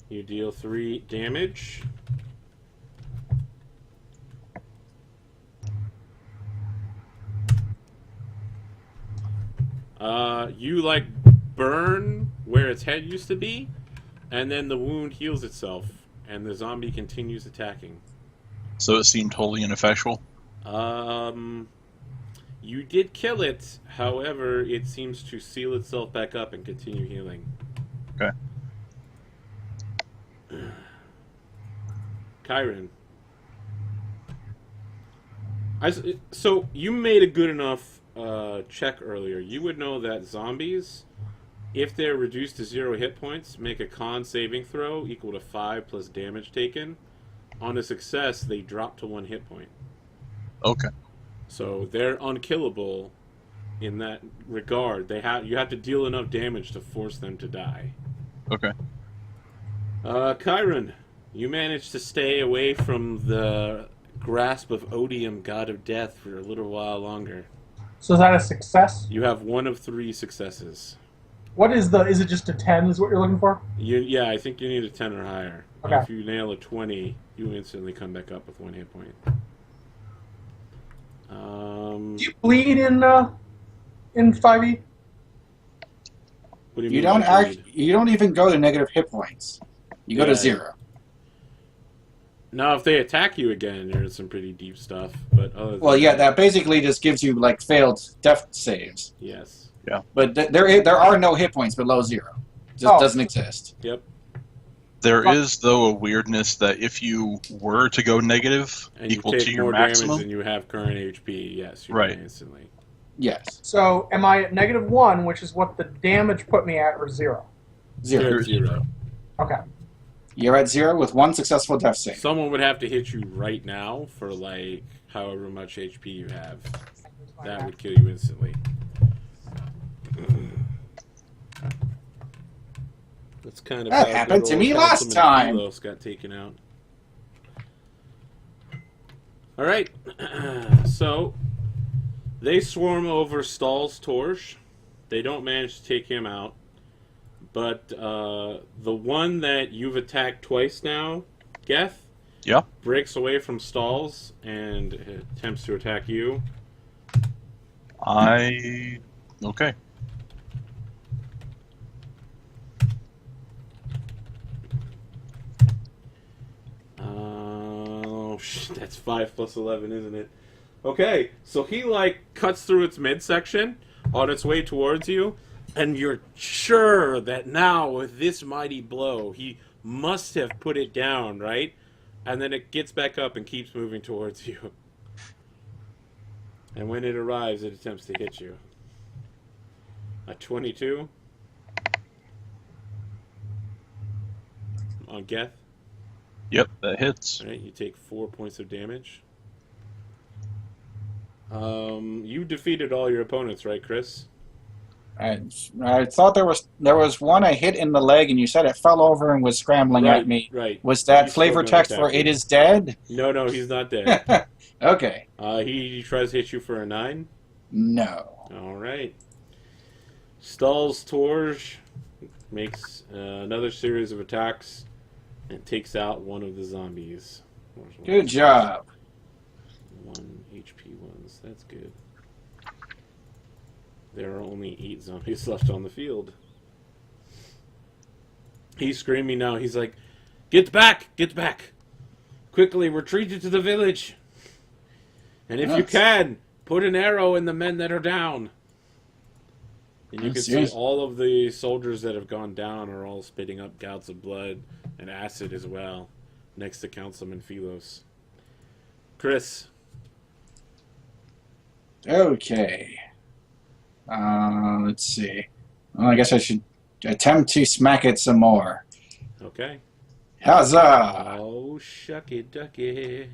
You deal 3 damage. You, like, burn where its head used to be, and then the wound heals itself, and the zombie continues attacking. So it seemed totally ineffectual? You did kill it, however, it seems to seal itself back up and continue healing. Okay. Kyron. So you made a good enough check earlier. You would know that zombies, if they're reduced to 0 hit points, make a con saving throw equal to 5 plus damage taken. On a success, they drop to 1 hit point. Okay. So they're unkillable in that regard. You have to deal enough damage to force them to die. Okay. Kyron, you managed to stay away from the grasp of Odium, God of Death, for a little while longer. So is that a success? You have 1 of 3 successes. What is is it just a 10 is what you're looking for? Yeah, I think you need a 10 or higher. Okay. If you nail a 20, you instantly come back up with 1 hit point. Do you bleed in 5e? What do you You mean don't by bleed? you don't even go to negative hit points. You go Yeah. to 0. Now, if they attack you again, you're in some pretty deep stuff. But other than Well, yeah, that basically just gives you like failed death saves. Yes. But there are no hit points below 0. Just doesn't exist. Yep. There is, though, a weirdness that if you were to go negative And you equal take to your more maximum, damage than you have current HP. Yes, you Right. die instantly. Yes. So am I at -1, which is what the damage put me at, or 0? 0. You're at 0. Okay. You're at 0 with 1 successful death save. Someone would have to hit you right now for, like, however much HP you have. That would kill you instantly. That's kind of That how happened good to old me last Councilman time. Philos got taken out. All right, so they swarm over Stahl's Torch. They don't manage to take him out, but the one that you've attacked twice now, Geth, yeah. breaks away from Stahl's and attempts to attack you. Okay. That's 5 plus 11, isn't it? Okay, so he, like, cuts through its midsection on its way towards you, and you're sure that now, with this mighty blow, he must have put it down, right? And then it gets back up and keeps moving towards you. And when it arrives, it attempts to hit you. A 22 on Geth. Yep, that hits. All right, you take 4 points of damage. You defeated all your opponents, right, Chris? I thought there was one I hit in the leg, and you said it fell over and was scrambling at me. Right. Was that He's flavor still gonna text for attack "It you. is dead"? No, he's not dead. Okay. He tries to hit you for a 9. No. All right. Stahl's Torch makes another series of attacks and takes out one of the zombies. Good job. 1 HP ones. That's good. There are only 8 zombies left on the field. He's screaming now. He's like, "Get back! Get back! Quickly, retreat to the village! And if you Yes. can, put an arrow in the men that are down." And you can see all of the soldiers that have gone down are all spitting up gouts of blood and acid as well, next to Councilman Philos. Chris. Okay. Let's see. Well, I guess I should attempt to smack it some more. Okay. Huzzah! Oh, shucky ducky.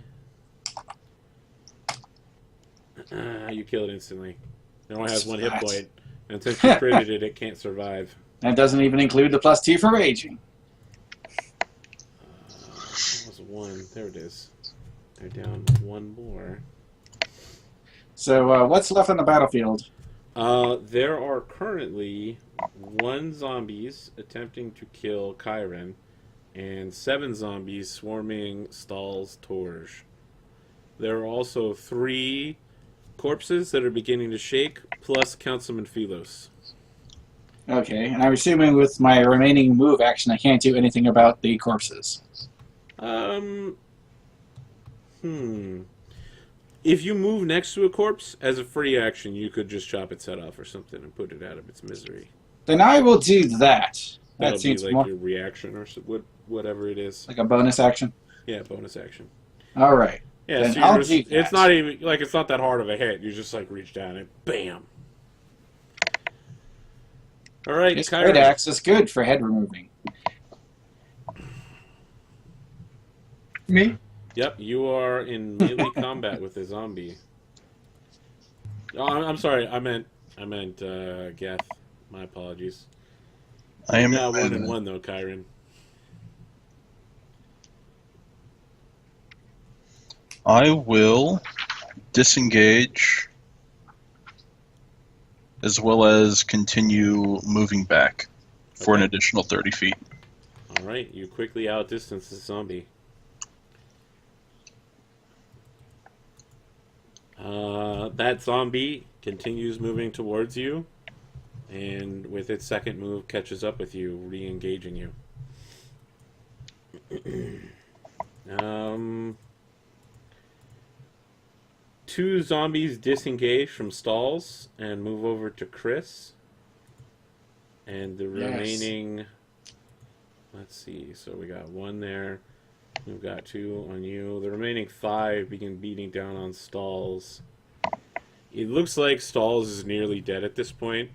You kill it instantly. It only has 1 hit Splat. point. And since you critted it, it can't survive. That doesn't even include the +2 for raging. That was 1. There it is. They're down 1 more. So, what's left on the battlefield? There are currently 1 zombies attempting to kill Kyron and 7 zombies swarming Stahl's Torge. There are also 3 corpses that are beginning to shake, plus Councilman Philos. Okay, and I'm assuming with my remaining move action, I can't do anything about the corpses. If you move next to a corpse, as a free action, you could just chop its head off or something and put it out of its misery. Then I will do that. That'll That be seems like more your reaction or whatever it is. like a bonus action. Yeah, bonus action. All right. Yeah, Then so I'll you're do just, it's that. not even like it's not that hard of a hit. You just like reach down and bam. All right, This Kyra. great axe is good for head removing. Me? Yep, you are in melee combat with a zombie. Oh, I'm sorry. I meant Geth. My apologies. I am now 1-1 though, Kyron. I will disengage as well as continue moving back for an additional 30 feet. All right, you quickly outdistance the zombie. That zombie continues moving towards you, and with its second move catches up with you, re-engaging you. 2 zombies disengage from stalls and move over to Chris. And the remaining... Let's see. So we got 1 there. We've got 2 on you. The remaining 5 begin beating down on Stalls. It looks like Stalls is nearly dead at this point.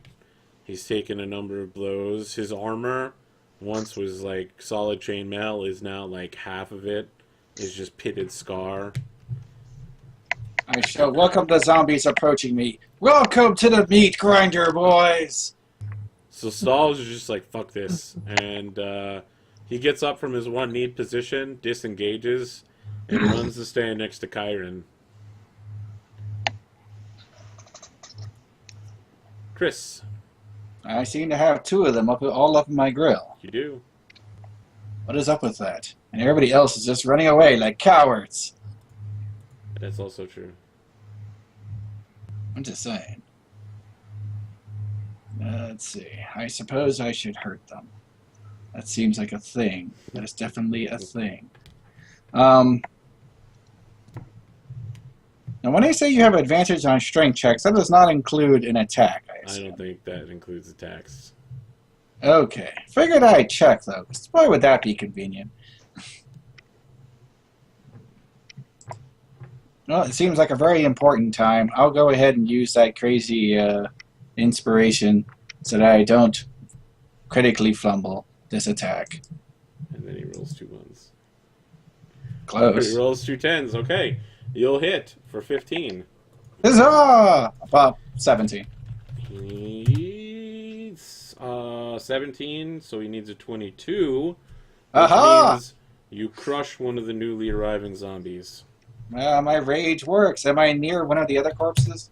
He's taken a number of blows. His armor once was like solid chainmail, is now like half of it is just pitted scar. I shall welcome the zombies approaching me. Welcome to the meat grinder, boys! So Stalls is just like, fuck this. And he gets up from his one-kneed position, disengages, and runs to stand next to Kyron. Chris. I seem to have 2 of them all up in my grill. You do. What is up with that? And everybody else is just running away like cowards. That's also true. I'm just saying. Let's see. I suppose I should hurt them. That seems like a thing. That is definitely a thing. Now, when I say you have advantage on strength checks, that does not include an attack, I I assume. don't think that includes attacks. Okay. Figured I'd check, though, 'cause why would that be convenient? Well, it seems like a very important time. I'll go ahead and use that crazy inspiration so that I don't critically fumble this attack. And then he rolls 2 1s. Close. He rolls 2 10s. Okay. You'll hit for 15. Huzzah! About 17. He's 17, so he needs a 22. Which Aha! means you crush one of the newly arriving zombies. My rage works. Am I near one of the other corpses?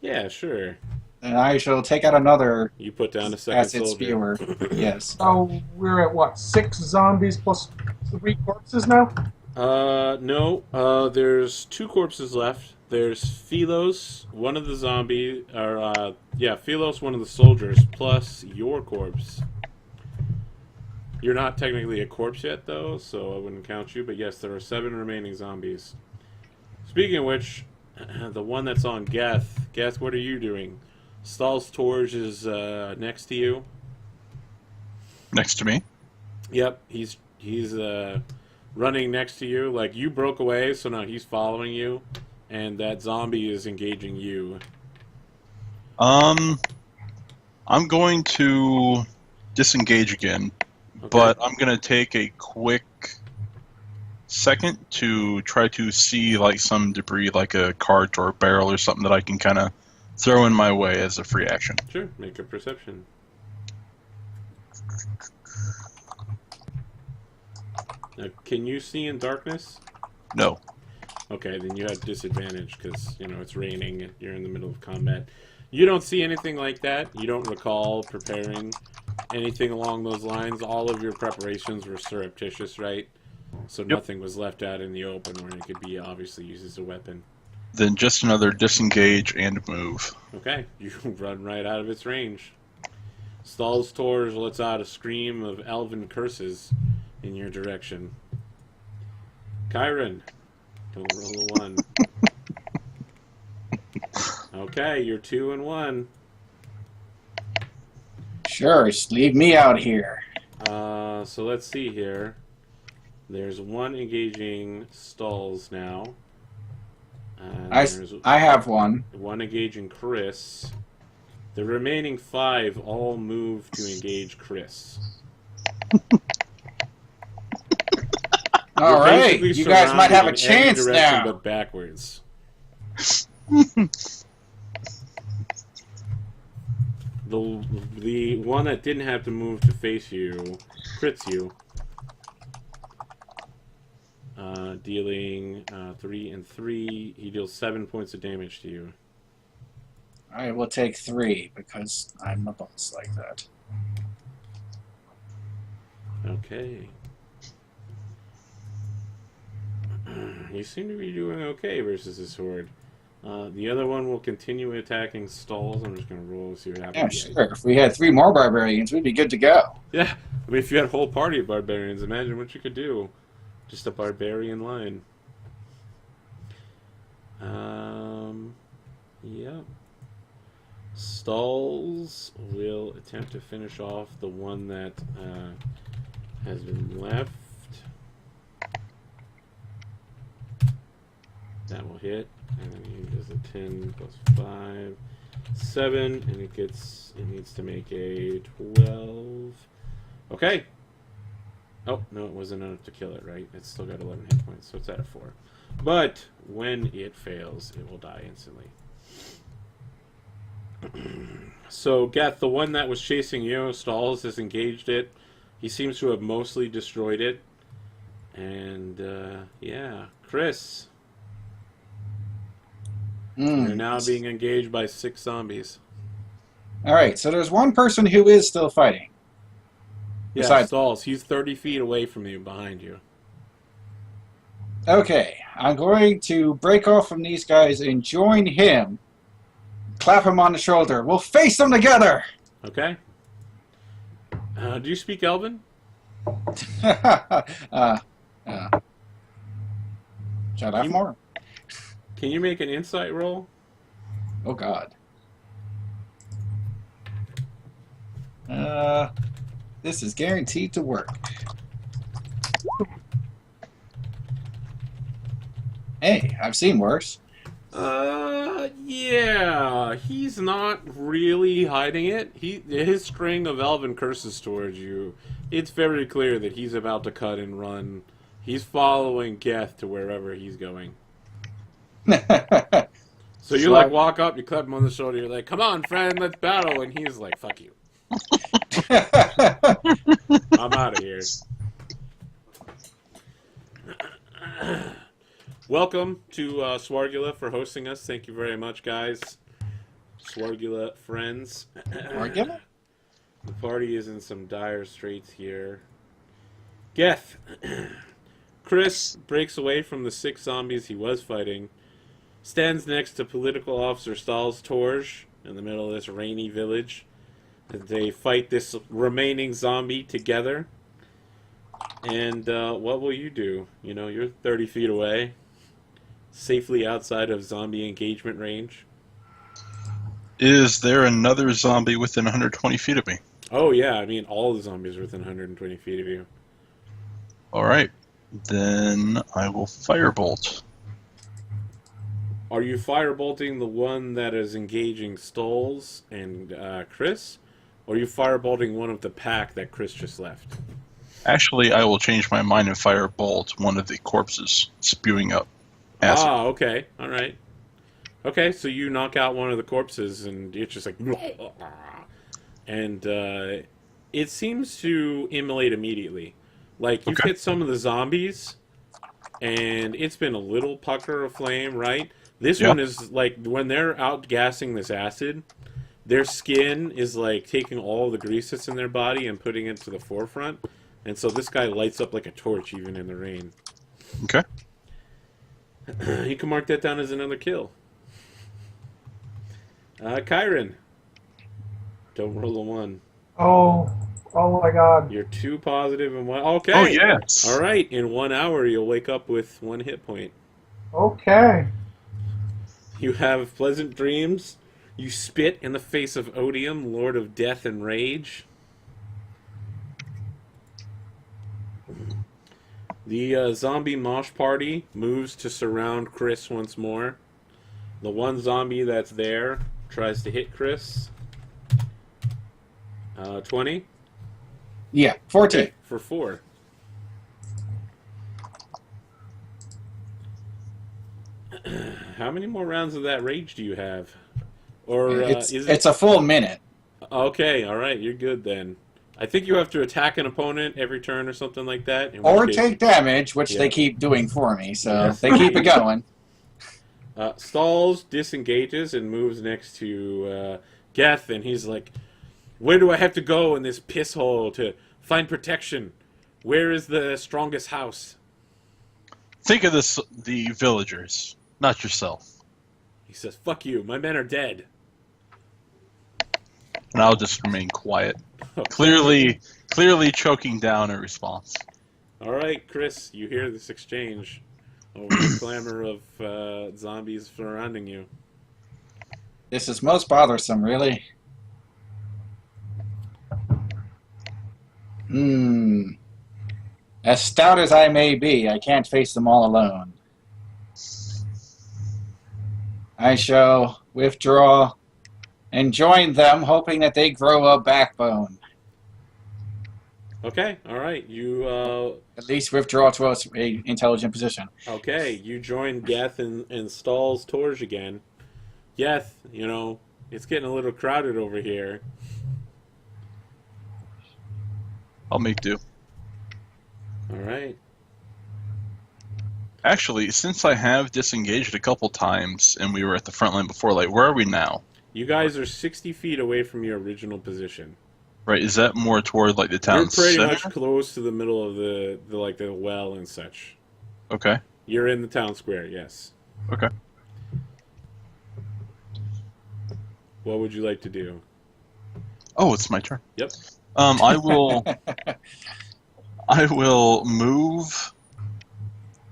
Yeah, sure. And I shall take out another You put down a second acid soldier. spewer. Yes. So we're at what? 6 zombies plus 3 corpses now? No. There's 2 corpses left. There's Philos, one of the zombie, Philos, one of the soldiers, plus your corpse. You're not technically a corpse yet, though, so I wouldn't count you. But yes, there are 7 remaining zombies. Speaking of which, the one that's on Geth. Geth, what are you doing? Stahl's Torch is next to you. Next to me. Yep, he's running next to you. Like, you broke away, so now he's following you, and that zombie is engaging you. I'm going to disengage again, Okay. but I'm going to take a quick second to try to see like some debris, like a cart or a barrel or something that I can kind of throw in my way as a free action. Sure, make a perception. Now, can you see in darkness? No. Okay, then you have disadvantage because, it's raining and you're in the middle of combat. You don't see anything like that. You don't recall preparing anything along those lines, all of your preparations were surreptitious, right? So nothing was left out in the open where it could be obviously used as a weapon. Then just another disengage and move. Okay, you run right out of its range. Stalls Torge lets out a scream of elven curses in your direction. Kyron, don't roll a 1. Okay, you're 2 and 1. Sure, just leave me out here. So let's see here. There's 1 engaging Stalls now. There's I have one. 1 engaging Chris. The remaining 5 all move to engage Chris. All right, basically you guys might have a surrounded in every chance direction now. But backwards. The one that didn't have to move to face you crits you, dealing 3 and 3. He deals 7 points of damage to you. I will take 3 because I'm a boss like that. Okay. You seem to be doing okay versus this horde. The other one will continue attacking Stalls. I'm just going to roll and see what happens. Yeah, sure. If we had 3 more barbarians, we'd be good to go. Yeah. I mean, if you had a whole party of barbarians, imagine what you could do. Just a barbarian line. Yep. Stalls will attempt to finish off the one that has been left. That will hit, and then he does a 10 plus 5, 7, and it needs to make a 12. Okay. Oh, no, it wasn't enough to kill it, right? It's still got 11 hit points, so it's at a 4. But when it fails, it will die instantly. So, Geth, the one that was chasing you, Stalls has engaged it. He seems to have mostly destroyed it. And, yeah. Chris. You're now being engaged by 6 zombies. Alright, so there's one person who is still fighting. Yeah, Besides- Stalls. He's 30 feet away from you, behind you. Okay, I'm going to break off from these guys and join him. Clap him on the shoulder. We'll face them together! Okay. Do you speak Elven? Should I have more? Can you make an insight roll? Oh, God. This is guaranteed to work. Hey, I've seen worse. Yeah. He's not really hiding it. His string of elven curses towards you, it's very clear that he's about to cut and run. He's following Geth to wherever he's going. So you like walk up, you clap him on the shoulder, you're like, "Come on, friend, let's battle," and he's like, "Fuck you, I'm out of here." Welcome to Swargula for hosting us. Thank you very much, guys. Swargula friends. Swargula? The party is in some dire straits here. Geth. Chris breaks away from the 6 zombies he was fighting. Stands next to political officer Stalls Torge in the middle of this rainy village. They fight this remaining zombie together. And what will you do? You know, you're 30 feet away, safely outside of zombie engagement range. Is there another zombie within 120 feet of me? Oh, yeah. I mean, all the zombies are within 120 feet of you. Alright. Then I will firebolt. Are you firebolting the one that is engaging Stalls and Chris? Or are you firebolting one of the pack that Chris just left? Actually, I will change my mind and firebolt one of the corpses spewing up acid. Ah, okay. All right. Okay, so you knock out one of the corpses, and it's just like... And it seems to immolate immediately. Like, you've hit some of the zombies, and it's been a little pucker of flame, right? This one is, like, when they're outgassing this acid, their skin is like taking all the grease that's in their body and putting it to the forefront. And so this guy lights up like a torch even in the rain. Okay. You can mark that down as another kill. Kyron. Don't roll a 1. Oh my God. You're 2 positive and 1. Okay. Oh, yes. All right. In 1 hour, you'll wake up with 1 hit point. Okay. You have pleasant dreams. You spit in the face of Odium, Lord of Death and Rage. The zombie mosh party moves to surround Chris once more. The one zombie that's there tries to hit Chris. 20? Yeah, 14. Okay, for 4. How many more rounds of that rage do you have? Or It's a full minute. Okay, all right, you're good then. I think you have to attack an opponent every turn or something like that. in Or which case- take damage, which Yeah. they keep doing for me, so Yes. they keep it going. Stalls, disengages, and moves next to Geth, and he's like, "Where do I have to go in this piss hole to find protection? Where is the strongest house?" Think of this: the villagers, not yourself. He says, "Fuck you, my men are dead." And I'll just remain quiet, Okay. clearly choking down a response. All right, Chris, you hear this exchange over the clamor of zombies surrounding you. This is most bothersome, really. As stout as I may be, I can't face them all alone. I shall withdraw and join them, hoping that they grow a backbone. Okay, all right, you At least withdraw to a intelligent position. okay, you join Geth and Stall's Torge again. Geth, you know, it's getting a little crowded over here. I'll make do. All right. Actually, since I have disengaged a couple times and we were at the front line before, like, where are we now? You guys are 60 feet away from your original position. Right, is that more toward, like, the town You're pretty center? much close to the middle of the well and such. Okay, You're in the town square, yes. okay. What would you like to do? Oh, it's my turn. Yep. I will move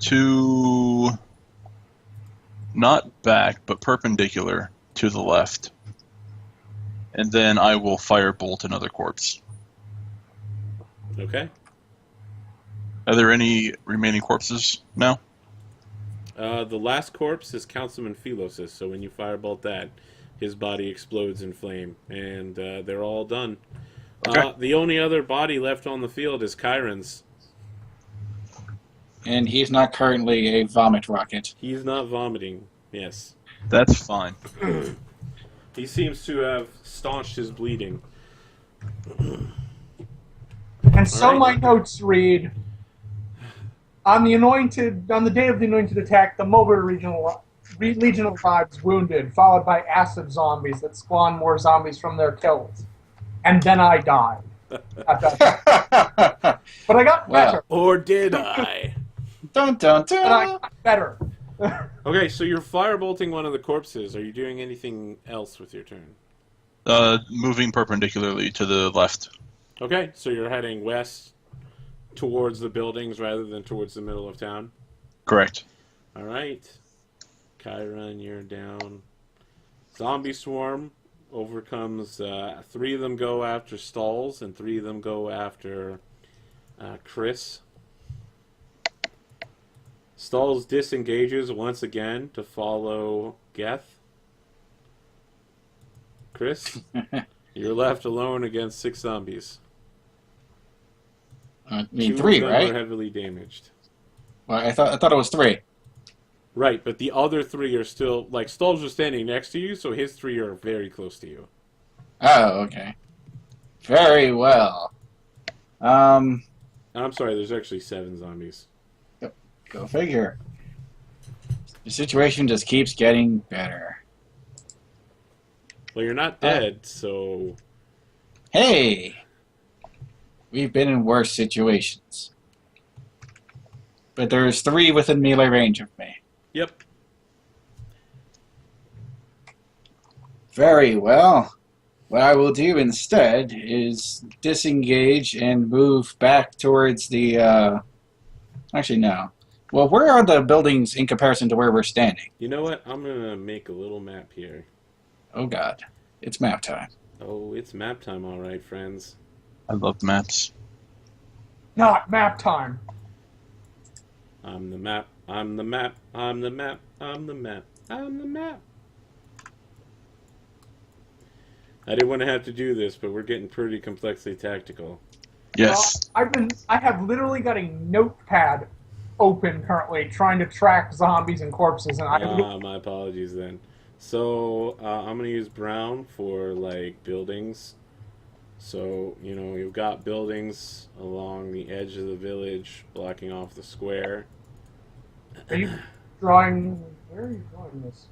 to not back, but perpendicular to the left. And then I will firebolt another corpse. Okay. Are there any remaining corpses now? The last corpse is Councilman Philosis, so when you firebolt that, his body explodes in flame, and they're all done. Okay. The only other body left on the field is Kyron's. And he's not currently a vomit rocket. He's not vomiting, yes. That's fine. He seems to have staunched his bleeding. And so All right. my notes read: on the day of the anointed attack, the Mobile Legion of Lives wounded, followed by acid zombies that spawn more zombies from their kills. And then I died. But I got better. Or did I? Dun dun But I dun! got better. Okay, so you're firebolting one of the corpses. Are you doing anything else with your turn? Moving perpendicularly to the left. Okay, so you're heading west towards the buildings rather than towards the middle of town. Correct. All right. Chiron, you're down. Zombie Swarm overcomes... 3 of them go after Stalls, and 3 of them go after Chris. Stalls disengages once again to follow Geth. Chris, you're left alone against 6 zombies. I mean, 2 3, of them right? are heavily damaged. Well, I thought it was 3. Right, but the other 3 are still... Like, Stalls was standing next to you, so his 3 are very close to you. Oh, okay. Very well. I'm sorry, there's actually 7 zombies. Go figure. The situation just keeps getting better. Well, you're not dead, so... Hey! We've been in worse situations. But there's 3 within melee range of me. Yep. Very well. What I will do instead is disengage and move back towards the, Actually, no. Well, where are the buildings in comparison to where we're standing? You know what? I'm going to make a little map here. Oh, God. It's map time. Oh, it's map time, all right, friends. I love maps. Not map time. I'm the map. I'm the map. I'm the map. I'm the map. I'm the map. I didn't want to have to do this, but we're getting pretty complexly tactical. Yes. I have literally got a notepad open currently, trying to track zombies and corpses, and My apologies then. So I'm gonna use brown for like buildings. So you've got buildings along the edge of the village, blocking off the square. Are you drawing? Where are you drawing this?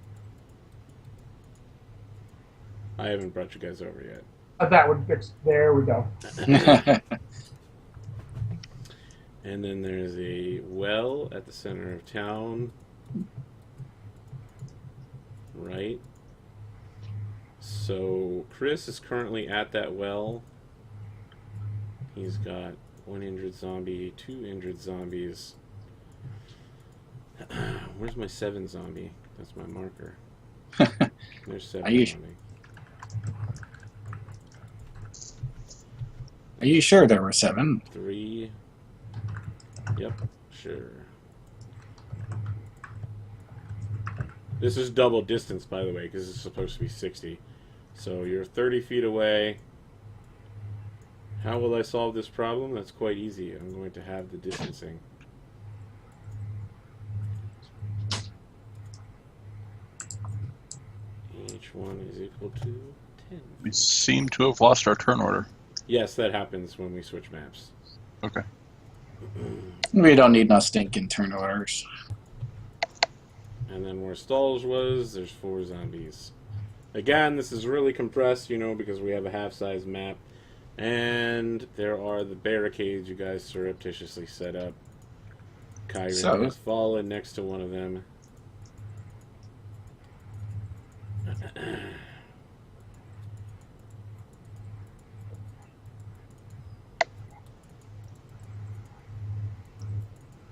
I haven't brought you guys over yet. That would. There we go. And then there's a well at the center of town. Right. So Chris is currently at that well. He's got 1 injured zombie, 2 injured zombies. Where's my 7 zombie? That's my marker. There's 7 zombie. Are you sure there were 7? 3. Yep, sure. This is double distance, by the way, because it's supposed to be 60. So you're 30 feet away. How will I solve this problem? That's quite easy. I'm going to have the distancing. Each one is equal to 10. We seem to have lost our turn order. Yes, that happens when we switch maps. Okay. We don't need no stinking turn orders. And then where Stalls was, there's 4 zombies. Again, this is really compressed, because we have a half-size map. And there are the barricades you guys surreptitiously set up. Kyron has fallen next to one of them.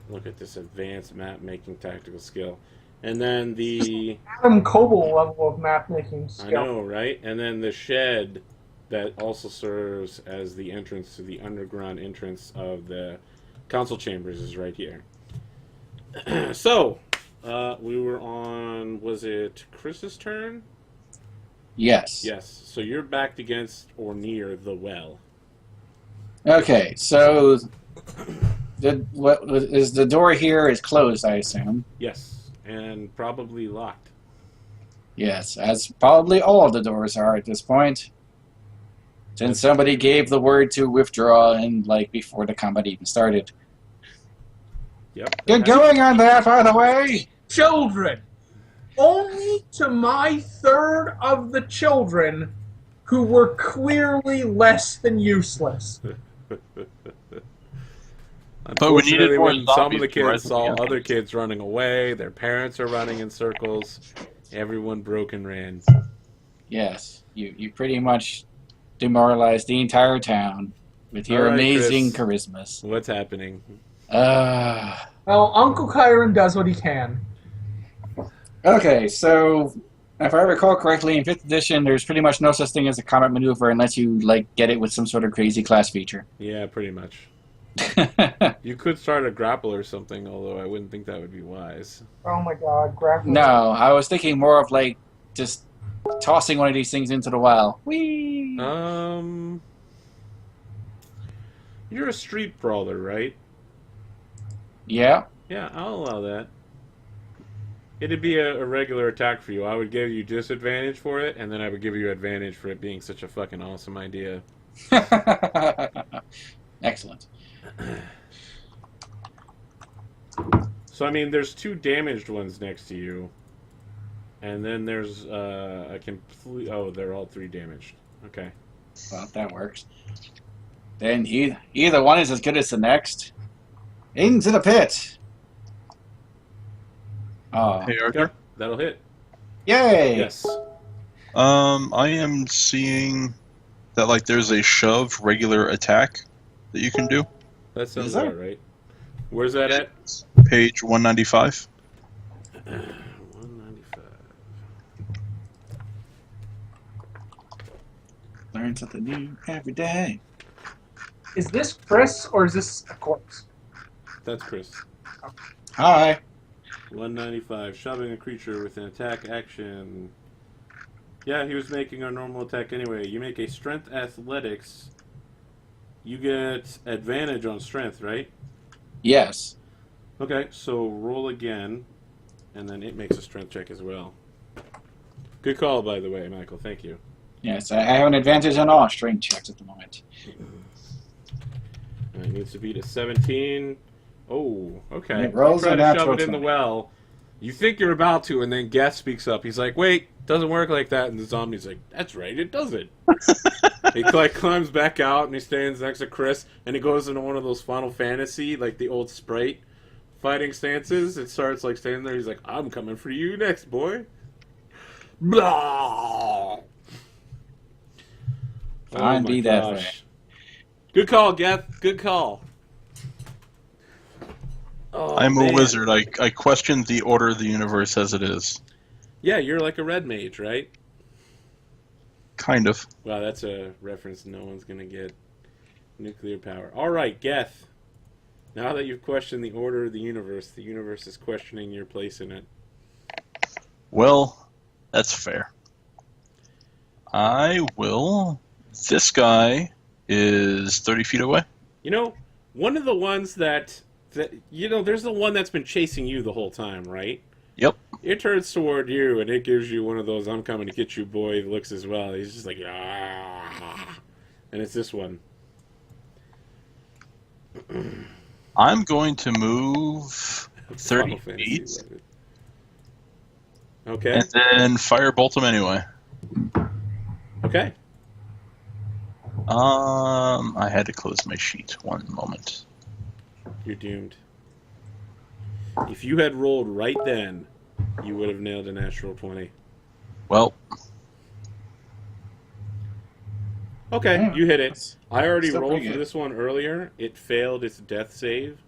Look at this advanced map-making tactical skill. And then the... Adam Coble level of map-making skill. I know, right? And then the shed that also serves as the entrance to the underground entrance of the council chambers is right here. So, we were on... Was it Chris's turn? Yes. Yes. So you're backed against or near the well. Okay, so... the door here is closed, I assume. Yes, and probably locked. Yes, as probably all of the doors are at this point. Since somebody gave the word to withdraw before the combat even started. Yep. Good going on that, by the way! Children! Only to my third of the children who were clearly less than useless. But we needed more when some of the zombies to rise kids saw up against other us. kids running away, their parents are running in circles, everyone broke and ran. Yes, you pretty much demoralized the entire town with your All right, amazing Chris. charismas. What's happening? Well, Uncle Kyron does what he can. Okay, so if I recall correctly, in 5th edition, there's pretty much no such thing as a combat maneuver unless you get it with some sort of crazy class feature. Yeah, pretty much. You could start a grapple or something, although I wouldn't think that would be wise. Oh my god, grab No, I was thinking more of just tossing one of these things into the well. Whee! You're a street brawler, right? Yeah. Yeah, I'll allow that. It'd be a regular attack for you. I would give you disadvantage for it, and then I would give you advantage for it being such a fucking awesome idea. Excellent. So, I mean, there's 2 damaged ones next to you. And then there's a complete... Oh, they're all 3 damaged. Okay. Well, that works. Then either one is as good as the next. Into the pit. Oh, Hey, Arthur. Okay, that'll hit. yay! Yes. I am seeing that like there's a shove regular attack that you can do. That sounds Is there? about right. Where's that at? Page 195. 195. Learn something new every day. Is this Chris or is this a corpse? That's Chris. Hi. 195. Shoving a creature with an attack action. Yeah, he was making a normal attack anyway. You make a strength athletics. You get advantage on strength, right? Yes. Okay, so roll again, and then it makes a strength check as well. Good call, by the way, Michael. Thank you. Yes, I have an advantage on all strength checks at the moment. It needs to beat a 17. Oh, okay. It rolls You try a to shove natural it in the 20. well. You think you're about to, and then Geth speaks up. He's like, wait, doesn't work like that. And the zombie's like, that's right, it doesn't. He like climbs back out, and he stands next to Chris, and he goes into one of those Final Fantasy, like the old Sprite fighting stances. It starts like standing there. He's like, I'm coming for you next, boy. Blah. Fine, my be that gosh. way. Good call, Geth. Good call. Oh, I'm a man. wizard. I question the order of the universe as it is. Yeah, you're like a red mage, right? Kind of. Wow, that's a reference no one's going to get. Nuclear power. All right, Geth. Now that you've questioned the order of the universe is questioning your place in it. Well, that's fair. I will... This guy is 30 feet away. You know, one of the ones that there's the one that's been chasing you the whole time, right? Yep. It turns toward you, and it gives you one of those "I'm coming to get you, boy" looks as well. He's just like, ah, and it's this one. I'm going to move 30 Final Fantasy, feet love it. Okay. and then firebolt him anyway. Okay. I had to close my sheet. One moment. You're doomed. If you had rolled right then, you would have nailed a natural 20. Well, Okay, Yeah, you hit it. that's I already still rolled pretty for good. this one earlier. It failed its death save,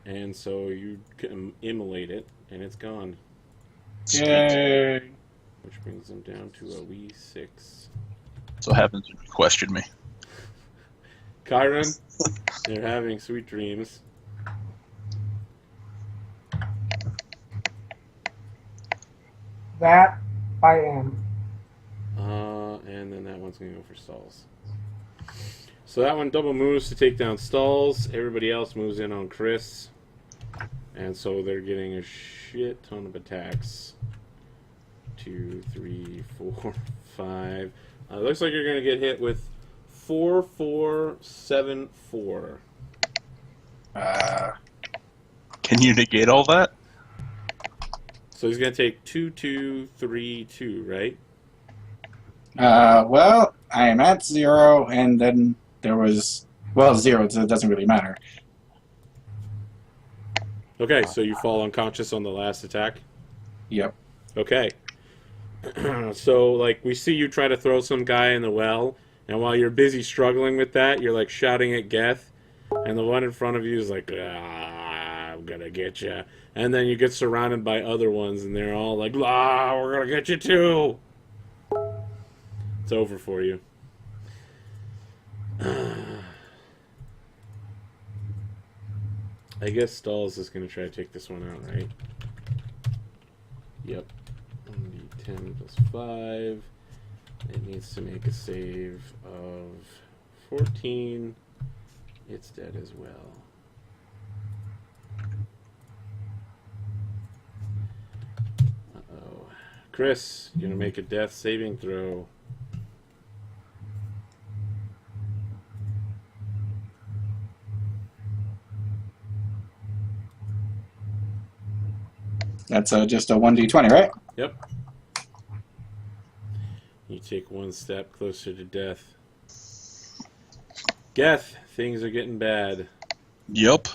and so you can immolate it, and it's gone. Yay! Which brings them down to a wee 6. so happens when you question me. Kyron, you're having sweet dreams. That I am. And then that one's going to go for stalls. So that one double moves to take down stalls. Everybody else moves in on Chris. And so they're getting a shit ton of attacks. 2, 3, 4, 5. Looks like you're going to get hit with 4, 4, 7, 4. Can you negate all that? So he's going to take 2, 2, 3, 2, right? Well, I am at 0, and then there was... Well, 0, so it doesn't really matter. Okay, so you fall unconscious on the last attack? Yep. Okay. So, like, we see you try to throw some guy in the well, and while you're busy struggling with that, you're, like, shouting at Geth, and the one in front of you is like, I'm gonna get you. And then you get surrounded by other ones, and they're all like, we're gonna get you too! It's over for you. I guess Stalls is gonna try to take this one out, right? Yep. 1d10 plus 5. It needs to make a save of 14. It's dead as well. Uh-oh. Chris, you're gonna make a death saving throw. That's just a 1d20, right? Yep. You take one step closer to death. Geth, things are getting bad. Yup.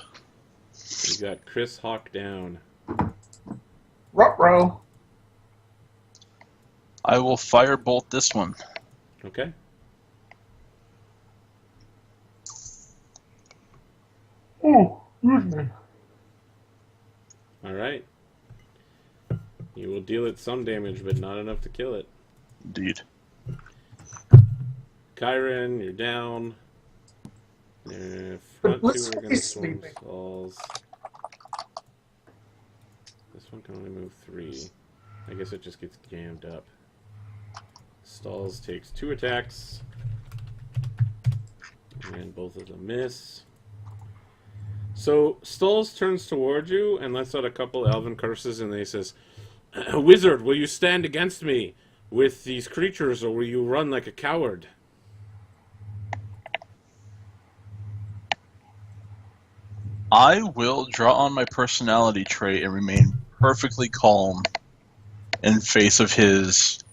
You got Chris Hawk down. Ruh-roh. I will firebolt this one. Okay. Oh, excuse me. Alright. You will deal it some damage, but not enough to kill it. Indeed. Kyron, you're down. Front two Let's are be going to storm sleeping. stalls. This one can only move 3. I guess it just gets jammed up. Stalls takes 2 attacks. And both of them miss. So, Stalls turns towards you and lets out a couple elven curses, and he says, "Wizard, will you stand against me with these creatures, or will you run like a coward?" I will draw on my personality trait and remain perfectly calm in face of his,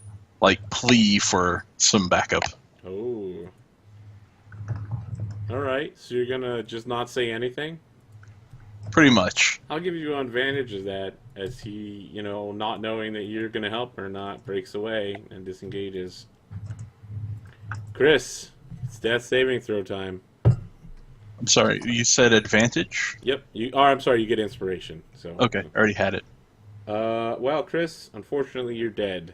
plea for some backup. Oh. Alright, so you're gonna just not say anything? Pretty much. I'll give you advantage of that, as he, not knowing that you're gonna help or not, breaks away and disengages. Chris, it's death saving throw time. I'm sorry, you said advantage? Yep, I'm sorry, you get inspiration. So Okay, I already had it. Well, Chris, unfortunately you're dead.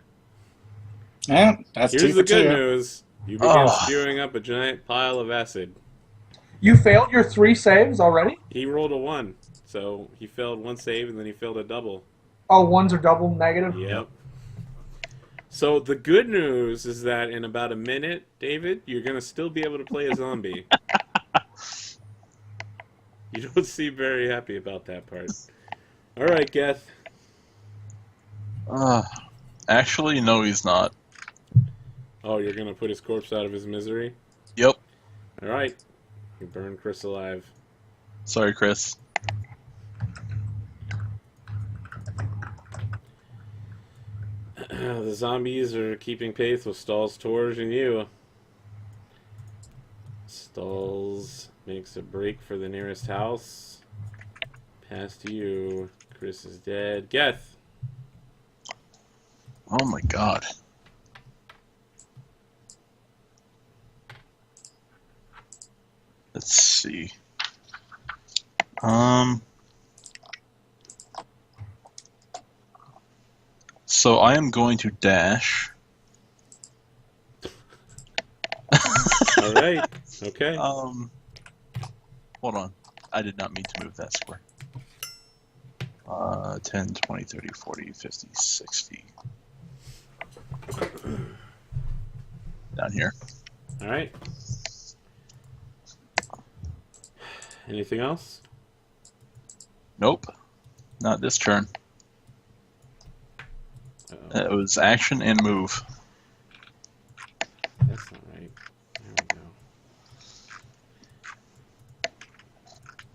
Yeah, that's Here's 2 the for good 2. news. You begin Oh. spewing up a giant pile of acid. You failed your 3 saves already? He rolled a 1, so he failed 1 save and then he failed a double. Oh, ones are double negative? Yep. So the good news is that in about a minute, David, you're going to still be able to play a zombie. You don't seem very happy about that part. All right, Geth. Actually, no, he's not. Oh, you're going to put his corpse out of his misery? Yep. All right. You burn Chris alive. Sorry, Chris. The zombies are keeping pace with Stalls towards you. Stalls makes a break for the nearest house. Past you. Chris is dead. Geth. Oh my god. Let's see. So I am going to dash. All right. Okay. Hold on. I did not mean to move that square. 10, 20, 30, 40, 50, 60. Down here. All right. Anything else? Nope. Not this turn. Uh-oh. It was action and move. That's not right. There we go.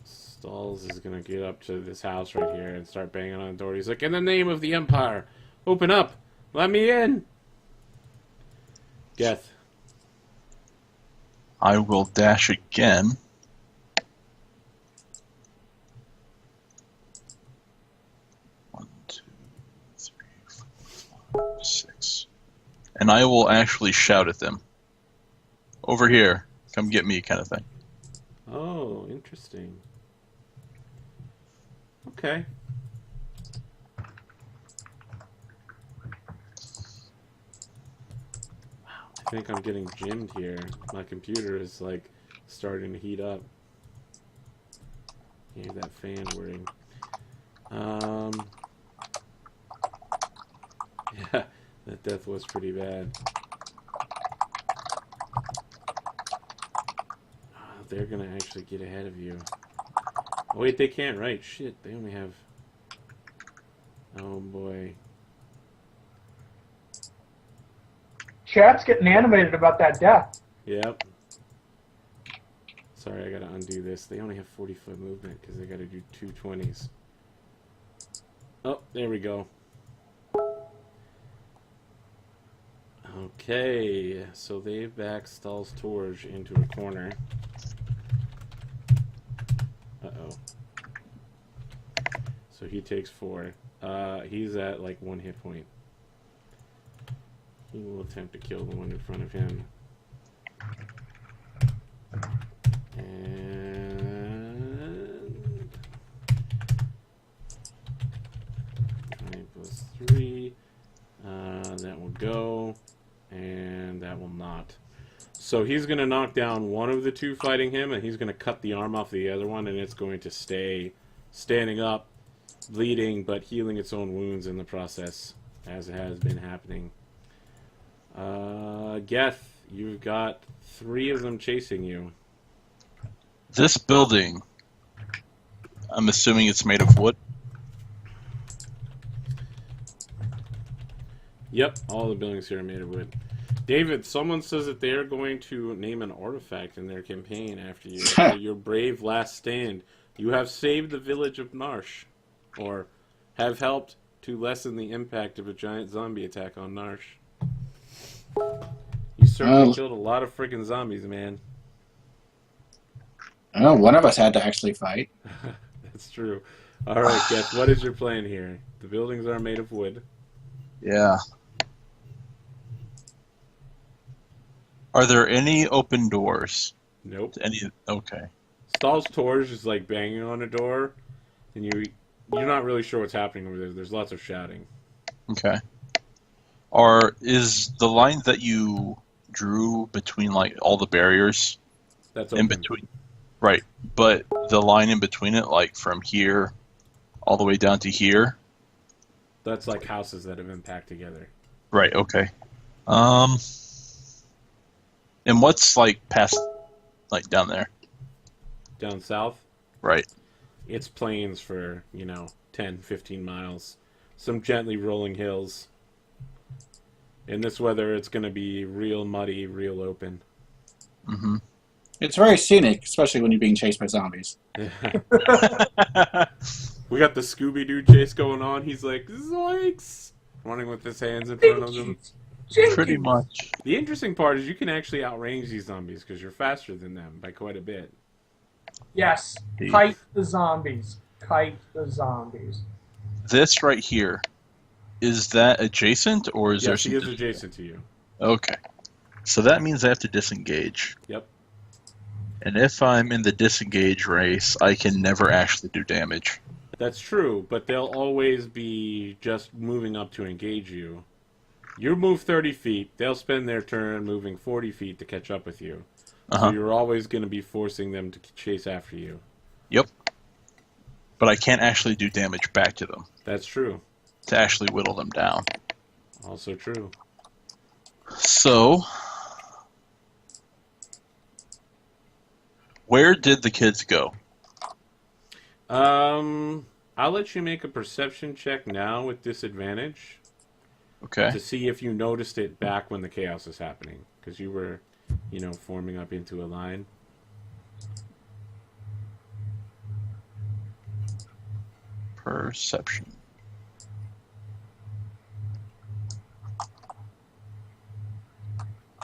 Stalls is gonna get up to this house right here and start banging on the door. He's like, "In the name of the Empire, open up! Let me in!" Geth. I will dash again. One, two, three, four, 5, 6. And I will actually shout at them. Over here. Come get me, kind of thing. Oh, interesting. Okay. I think I'm getting gymmed here. My computer is like starting to heat up. Hear that fan whirring. Yeah, that death was pretty bad. They're gonna actually get ahead of you. Oh, wait, they can't write. Shit, they only have... Oh, boy. Chat's getting animated about that death. Yep. Sorry, I gotta undo this. They only have 40-foot movement because they gotta do 2 20s. Oh, there we go. Okay, so they back Stall's Torch into a corner. Uh-oh. So he takes 4. He's at like 1 hit point. He will attempt to kill the one in front of him. And 9 plus 3. That will go. And that will not. So he's going to knock down one of the two fighting him, and he's going to cut the arm off the other one, and it's going to stay standing up, bleeding, but healing its own wounds in the process, as it has been happening. Geth, you've got 3 of them chasing you. This building, I'm assuming it's made of wood. Yep, all the buildings here are made of wood. David, someone says that they're going to name an artifact in their campaign after you. After your brave last stand. You have saved the village of Narsh, or have helped to lessen the impact of a giant zombie attack on Narsh. You certainly killed a lot of freaking zombies, man. Oh, one of us had to actually fight. That's true. Alright, Geth, what is your plan here? The buildings are made of wood. Yeah. Are there any open doors? Nope. Okay. Stall's Torch is like banging on a door, and you're not really sure what's happening over there. There's lots of shouting. Okay. Is the line that you drew between like all the barriers That's in open. between? Right. But the line in between it, like from here all the way down to here? That's like houses that have been packed together. Right, okay. And what's like past like down there? Down south, Right. it's plains for, 10, 15 miles. Some gently rolling hills. In this weather, it's going to be real muddy, real open. Mm-hmm. It's very scenic, especially when you're being chased by zombies. We got the Scooby-Doo chase going on. He's like, zoinks! Running with his hands in front of him. Pretty much. The interesting part is you can actually outrange these zombies because you're faster than them by quite a bit. Yes. Kite the zombies. Kite the zombies. This right here, is that adjacent or is there Yes, he is some... adjacent to you. Okay. So that means I have to disengage. Yep. And if I'm in the disengage race, I can never actually do damage. That's true, but they'll always be just moving up to engage you. You move 30 feet, they'll spend their turn moving 40 feet to catch up with you. So you're always going to be forcing them to chase after you. Yep. But I can't actually do damage back to them. That's true. To actually whittle them down. Also true. So, where did the kids go? I'll let you make a perception check now with disadvantage. Okay. To see if you noticed it back when the chaos is happening. Because you were, forming up into a line. Perception.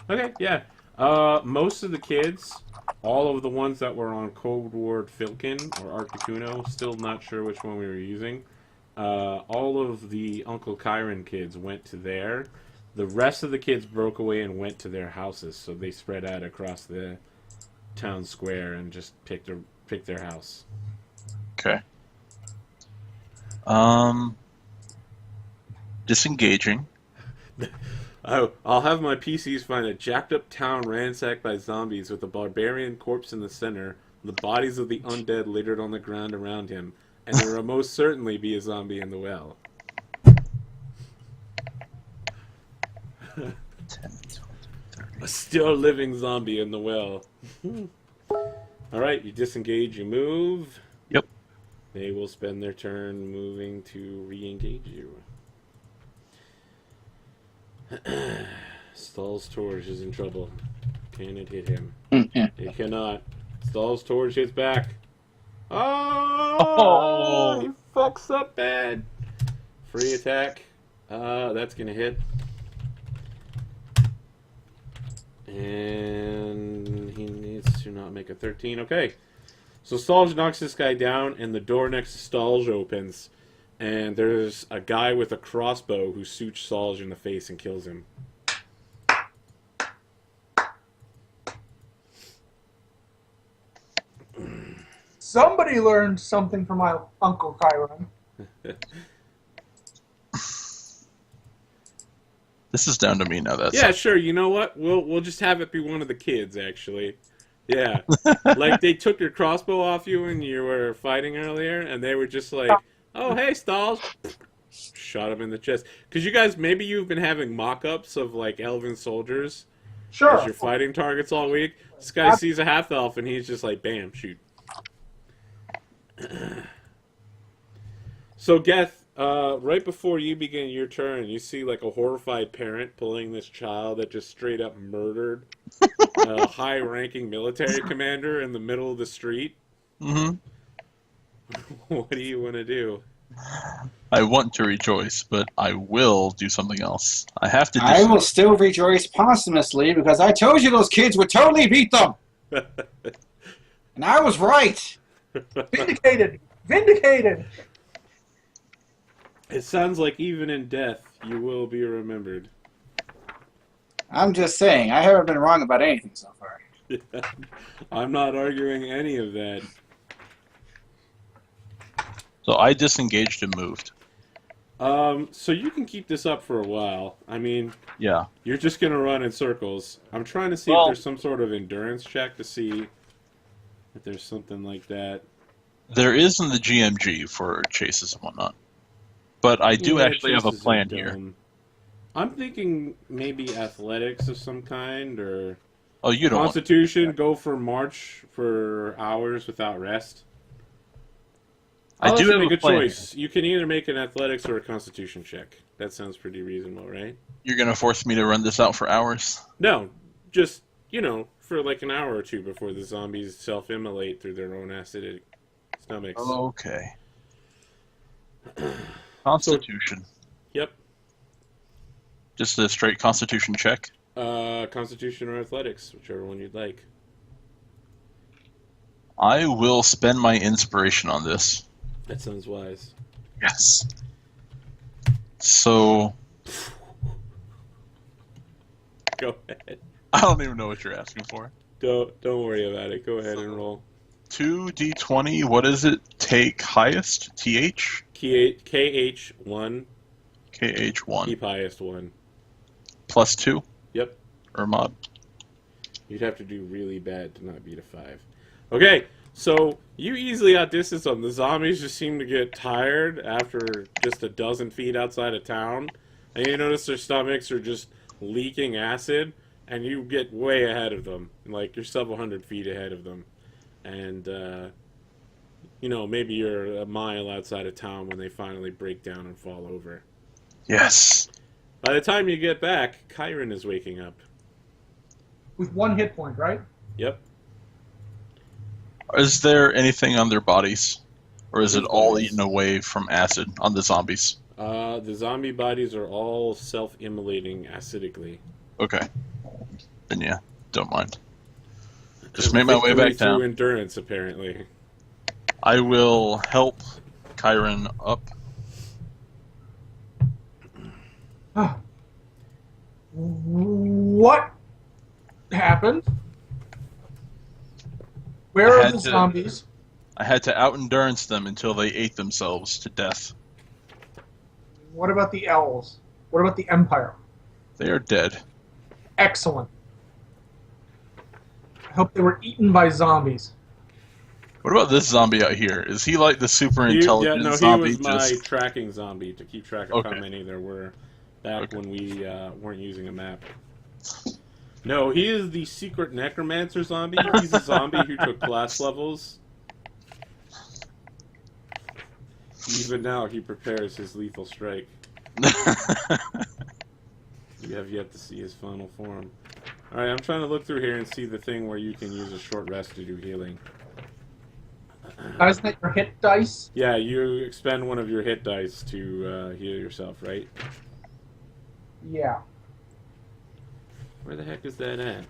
Okay, yeah. Most of the kids, all of the ones that were on Cold War Filkin or Articuno, still not sure which one we were using. All of the Uncle Kyron kids went to there. The rest of the kids broke away and went to their houses, so they spread out across the town square and just picked their house. Okay. Disengaging. I'll have my PCs find a jacked up town ransacked by zombies with a barbarian corpse in the center, the bodies of the undead littered on the ground around him, and there will most certainly be a zombie in the well. 10, 20, 30. A still living zombie in the well. Alright, you disengage, you move. Yep. They will spend their turn moving to re-engage you. Stall's Torch is in trouble. Can it hit him? It cannot. Stall's Torch hits back. Oh! He fucks up bad. Free attack. That's gonna hit. And he needs to not make a 13. Okay. So Stalge knocks this guy down, and the door next to Stalge opens. And there's a guy with a crossbow who shoots Stalge in the face and kills him. Somebody learned something from my Uncle Chiron. This is down to me now. Yeah, sure. You know what? We'll just have it be one of the kids, actually. Yeah. Like, they took your crossbow off you when you were fighting earlier, and they were just like, oh, hey, Stalls. Shot him in the chest. Because you guys, maybe you've been having mock-ups of, like, elven soldiers Sure. as your fighting targets all week. This guy sees a half-elf, and he's just like, bam, shoot. So, Geth, right before you begin your turn, you see like a horrified parent pulling this child that just straight up murdered a high-ranking military commander in the middle of the street. Mm-hmm. What do you want to do? I want to rejoice, but I will do something else. I have to. I will still rejoice posthumously because I told you those kids would totally beat them, and I was right. Vindicated! Vindicated! It sounds like even in death, you will be remembered. I'm just saying, I haven't been wrong about anything so far. I'm not arguing any of that. So I disengaged and moved. So you can keep this up for a while. I mean, Yeah. you're just going to run in circles. I'm trying to see if there's some sort of endurance check to see if there's something like that. There is in the GMG for chases and whatnot. But I do actually have a chases are plan here. dumb. I'm thinking maybe athletics of some kind, or Oh, you don't. Constitution, go for march for hours without rest. I do have make a a plan. choice. You can either make an athletics or a Constitution check. That sounds pretty reasonable, right? You're going to force me to run this out for hours? No, just, for like an hour or two before the zombies self-immolate through their own acidic stomachs. Okay. Constitution. Yep. Just a straight Constitution check? Constitution or athletics, whichever one you'd like. I will spend my inspiration on this. That sounds wise. Yes. So, Go ahead. I don't even know what you're asking for. Don't worry about it. Go ahead and roll. 2d20, what is it? Take highest? TH? KH1, KH1. keep highest 1. Plus 2? Yep. Or mod? You'd have to do really bad to not beat a 5. Okay, so you easily outdistance them. The zombies just seem to get tired after just a dozen feet outside of town. And you notice their stomachs are just leaking acid, and you get way ahead of them. Like, you're several hundred feet ahead of them. And, maybe you're a mile outside of town when they finally break down and fall over. Yes. By the time you get back, Chiron is waking up. With 1 hit point, right? Yep. Is there anything on their bodies? Or is it all Bodies. eaten away from acid on the zombies? The zombie bodies are all self-immolating acidically. Okay. Then yeah, don't mind. Just make my way Victory back down. through endurance, apparently. I will help Chiron up. What happened? Where I are had the to- zombies? I had to out-endurance them until they ate themselves to death. What about the elves? What about the Empire? They are dead. Excellent. I hope they were eaten by zombies. What about this zombie out here? Is he like the super intelligent he zombie? was my tracking zombie to keep track of how Okay. many there were back Okay. when we weren't using a map. No, he is the secret necromancer zombie. He's a zombie who took class levels. Even now, he prepares his lethal strike. You have yet to see his final form. Alright, I'm trying to look through here and see the thing where you can use a short rest to do healing. Isn't that your hit dice? Yeah, you expend one of your hit dice to heal yourself, right? Yeah. Where the heck is that at?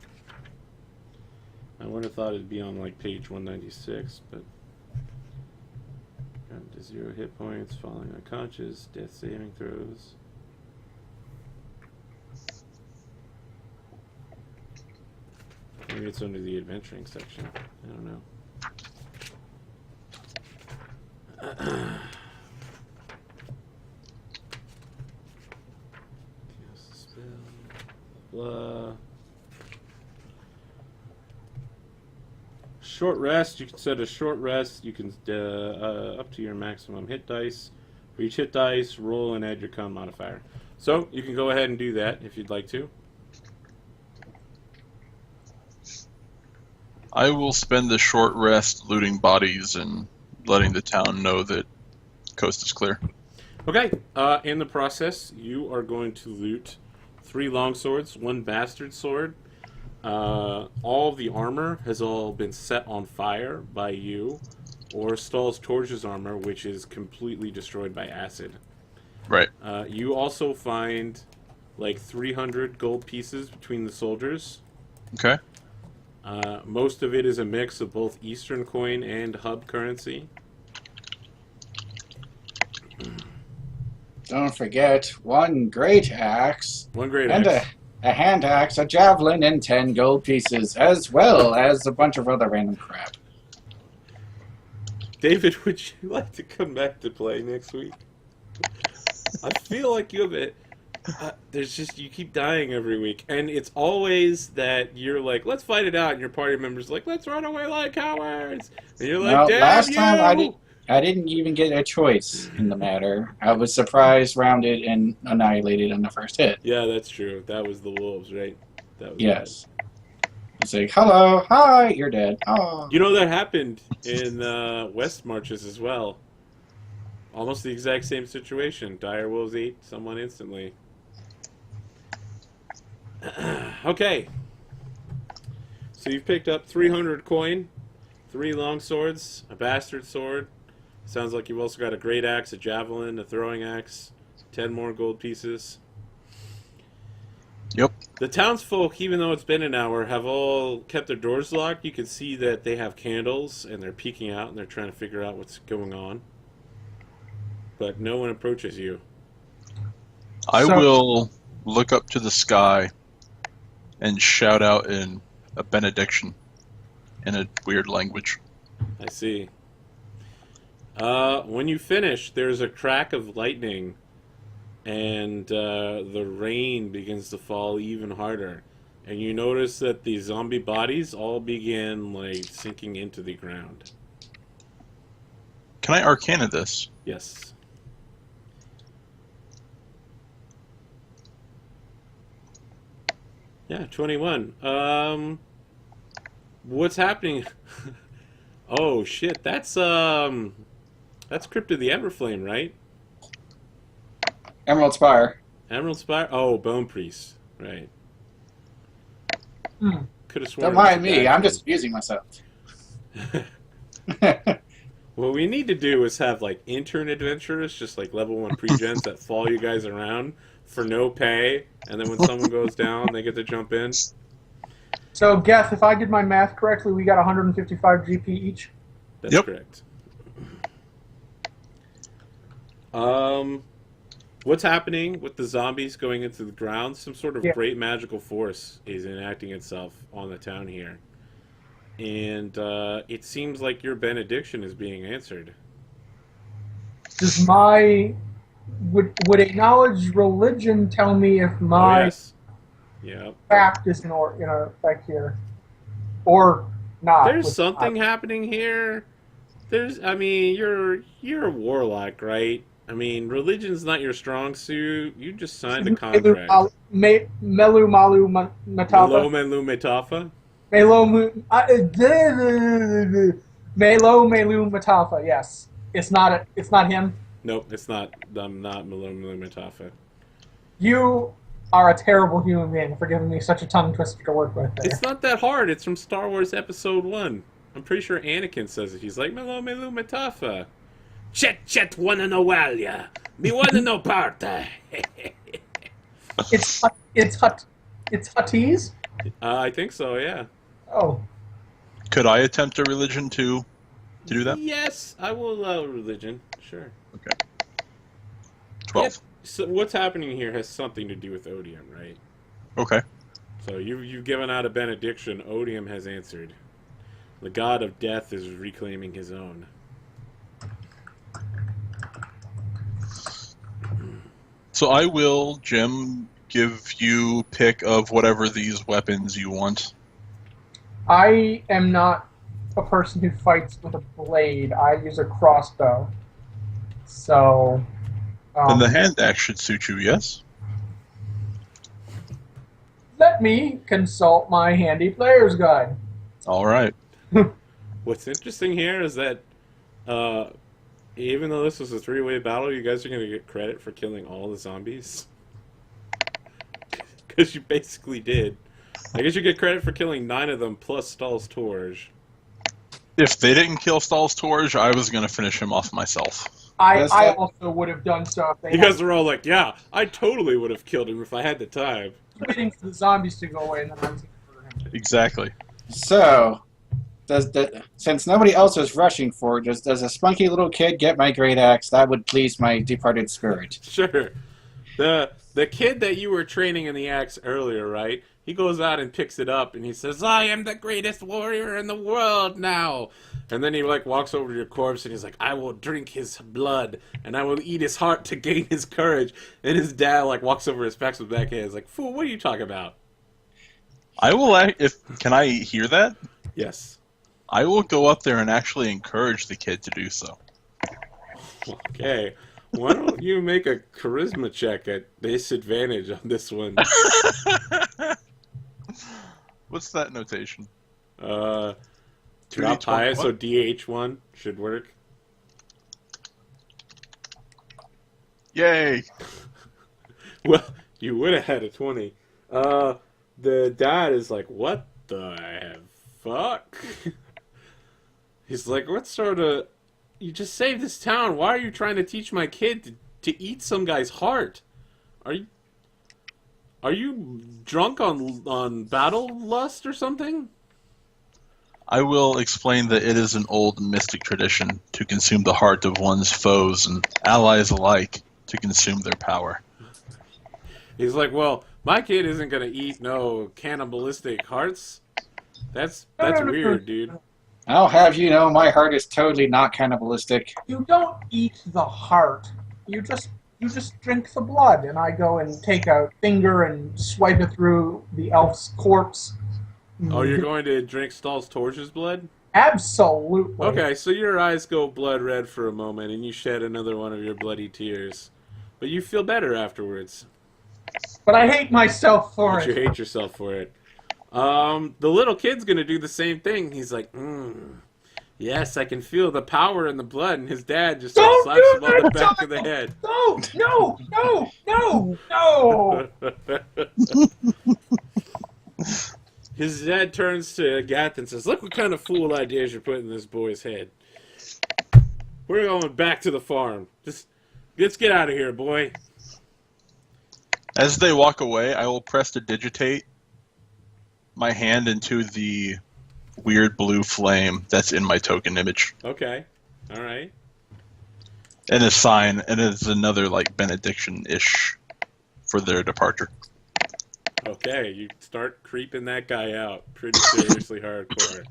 I would have thought it'd be on like page 196, but down to 0 hit points, falling unconscious, death saving throws. Maybe it's under the adventuring section. I don't know. Blah. Short rest. You can set a short rest. You can up to your maximum hit dice. For each hit dice, roll and add your con modifier. So you can go ahead and do that if you'd like to. I will spend the short rest looting bodies and letting the town know that coast is clear. Okay. In the process, you are going to loot 3 longswords, 1 bastard sword. All of the armor has all been set on fire by you, or Stahl's Torch's armor, which is completely destroyed by acid. Right. You also find like 300 gold pieces between the soldiers. Okay. Most of it is a mix of both Eastern coin and hub currency. Don't forget 1 great axe. 1 great and axe. a hand axe, a javelin, and 10 gold pieces, as well as a bunch of other random crap. David, would you like to come back to play next week? I feel like you have it. There's just, you keep dying every week, and it's always that you're like, let's fight it out, and your party member's like, let's run away like cowards, and you're like, No, damn last you! time I didn't even get a choice in the matter. I was surprised, rounded, and annihilated on the first hit. Yeah, that's true. That was the wolves, right? That was Yes. It's like, hello, hi, you're dead. Oh. You know, that happened in West Marches as well. Almost the exact same situation. Dire wolves ate someone instantly. Okay. So you've picked up 300 coin, 3 long swords, a bastard sword. Sounds like you've also got a great axe, a javelin, a throwing axe, 10 more gold pieces. Yep. The townsfolk, even though it's been an hour, have all kept their doors locked. You can see that they have candles, and they're peeking out, and they're trying to figure out what's going on. But no one approaches you. I will look up to the sky and shout out in a benediction in a weird language. I see. When you finish, there's a crack of lightning, and the rain begins to fall even harder. And you notice that the zombie bodies all begin like sinking into the ground. Can I arcana this? Yes. Yeah, 21. What's happening? Oh shit, that's Crypt of the Everflame, right? Emerald Spire. Emerald Spire? Oh, Bone Priest, right. Could have sworn. Don't mind me, I'm just abusing myself. What we need to do is have like intern adventurers, just like level 1 pre-gens that follow you guys around for no pay, and then when someone goes down, they get to jump in. So, Geth, if I did my math correctly, we got 155 GP each. That's Yep. correct. What's happening with the zombies going into the ground? Some sort of great magical force is enacting itself on the town here. And it seems like your benediction is being answered. Does my... Would acknowledge religion tell me if my yes. Yep. fact is in effect here? Or not? There's something happening here. I mean, you're a warlock, right? I mean, religion's not your strong suit. You just signed a contract. Melu Malu Matafa. Melo Melu Metafa? Melo Melu Matafa, yes. It's not him. Nope, it's not. I'm not Melo Melu Metafa. You are a terrible human being for giving me such a tongue twister to work with there. It's not that hard. It's from Star Wars Episode 1. I'm pretty sure Anakin says it. He's like, Melo Melu Metafa. Chet wanna know Walia. Me wanna know party. It's Huttese? I think so, yeah. Oh. Could I attempt a religion to do that? Yes, I will allow religion. Sure. Okay. 12. Yep. So what's happening here has something to do with Odium, right? Okay. So you've given out a benediction. Odium has answered. The god of death is reclaiming his own. So I will, Jim, give you pick of whatever these weapons you want. I am not a person who fights with a blade. I use a crossbow. So. Then the hand axe should suit you, yes? Let me consult my handy player's guide. All right. What's interesting here is that even though this was a three-way battle, you guys are going to get credit for killing all the zombies. Because you basically did. I guess you get credit for killing 9 of them plus Stahl's Torge. If they didn't kill Stahl's Torge, I was going to finish him off myself. I also would have done so if they You guys are all like, yeah, I totally would have killed him if I had the time. waiting for the zombies to go away and then I was going to murder him. Exactly. So, since nobody else is rushing for it, does a spunky little kid get my great axe? That would please my departed spirit. Sure. The kid that you were training in the axe earlier, right? He goes out and picks it up and he says, I am the greatest warrior in the world now. And then he like walks over to your corpse and he's like, I will drink his blood and I will eat his heart to gain his courage. And his dad like walks over his packs with back hands like, fool, what are you talking about? I will. Can I hear that? Yes. I will go up there and actually encourage the kid to do so. Okay. Why don't you make a charisma check at disadvantage on this one? What's that notation? Drop 2d20 high, what? so DH1 should work. Yay! Well, you would have had a 20. The dad is like, what the fuck? He's like, what sort of... You just saved this town. Why are you trying to teach my kid to eat some guy's heart? Are you drunk on battle lust or something? I will explain that it is an old mystic tradition to consume the heart of one's foes and allies alike to consume their power. He's like, well, my kid isn't gonna eat no cannibalistic hearts. That's weird, dude. I'll have you know my heart is totally not cannibalistic. You don't eat the heart. You just drink the blood, and I go and take a finger and swipe it through the elf's corpse. Oh, you're going to drink Stahl's Torch's blood? Absolutely. Okay, so your eyes go blood red for a moment, and you shed another one of your bloody tears. But you feel better afterwards. But I hate myself for But you it. hate yourself for it. The little kid's gonna do the same thing. He's like, yes, I can feel the power in the blood, and his dad just Don't slaps do him on the that, back of the child! head. No! His dad turns to Gath and says, look what kind of fool ideas you're putting in this boy's head. We're going back to the farm. Let's get out of here, boy. As they walk away, I will press to digitate my hand into the weird blue flame that's in my token image. Okay. All right. And a sign, and it's another like benediction-ish for their departure. Okay, you start creeping that guy out pretty seriously hardcore.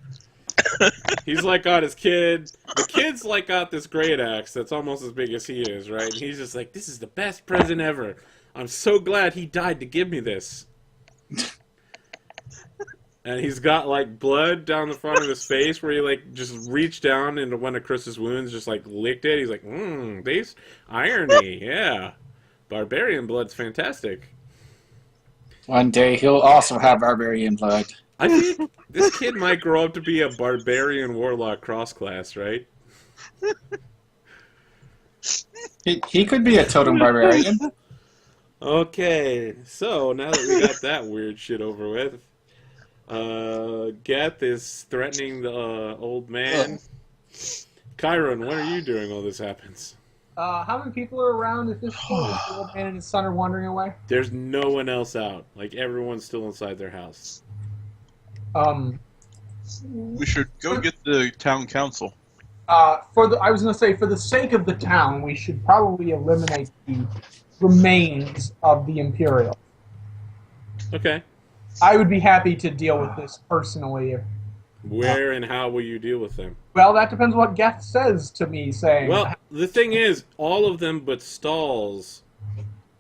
He's like got his kid. The kid's like got this great axe that's almost as big as he is, right? And he's just like, this is the best present ever. I'm so glad he died to give me this. And he's got like blood down the front of his face where he like just reached down into one of Chris's wounds, just like licked it. He's like, these irony, yeah. Barbarian blood's fantastic. One day he'll also have barbarian blood. I think this kid might grow up to be a barbarian warlock cross class, right? He could be a totem barbarian. Okay, so now that we got that weird shit over with, Geth is threatening the old man. Chiron, what are you doing while this happens? How many people are around at this point? The old man and his son are wandering away. There's no one else out. Like, everyone's still inside their house. We should go get the town council. I was going to say, for the sake of the town, we should probably eliminate the remains of the Imperial. Okay. I would be happy to deal with this personally. Where and how will you deal with them? Well, that depends what Geth says to me, saying... Well, the thing is, all of them but Stalls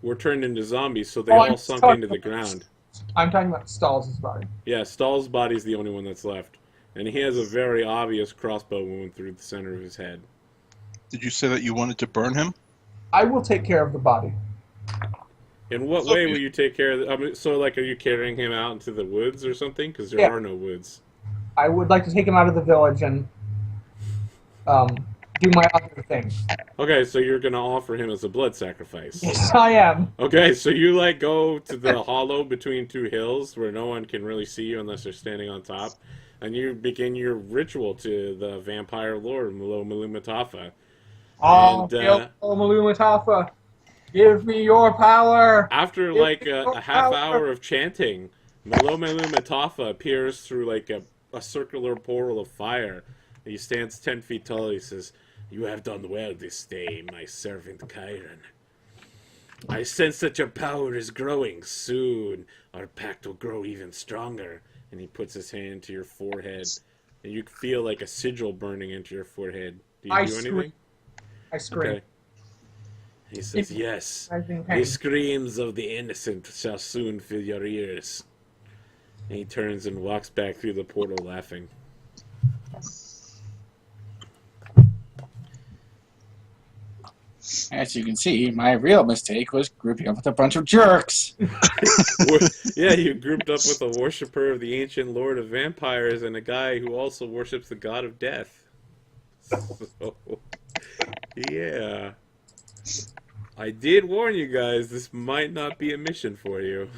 were turned into zombies, so they Oh, all sunk into the ground. I'm talking about Stalls' body. Yeah, Stall's body's the only one that's left. And he has a very obvious crossbow wound through the center of his head. Did you say that you wanted to burn him? I will take care of the body. In what way will you take care of the... I mean, so, like, are you carrying him out into the woods or something? Because there are no woods. I would like to take him out of the village and do my other thing. Okay, so you're going to offer him as a blood sacrifice. Yes, I am. Okay, so you, like, go to the hollow between two hills where no one can really see you unless you're standing on top, and you begin your ritual to the vampire lord, Malumatafa. Oh, And, Malumatafa, give me your power! After, like, a half hour of chanting, Malumatafa appears through, like, a circular portal of fire. He stands 10 feet tall. He says, "You have done well this day, my servant Chiron. I sense that your power is growing. Soon, our pact will grow even stronger." And he puts his hand to your forehead, and you feel like a sigil burning into your forehead. Do you do anything? I scream. Okay. He says, "Yes, I'm in the pain. screams of the innocent shall soon fill your ears." And he turns and walks back through the portal laughing. As you can see, my real mistake was grouping up with a bunch of jerks. Yeah, you grouped up with a worshiper of the ancient lord of vampires and a guy who also worships the god of death. So, yeah. I did warn you guys, this might not be a mission for you.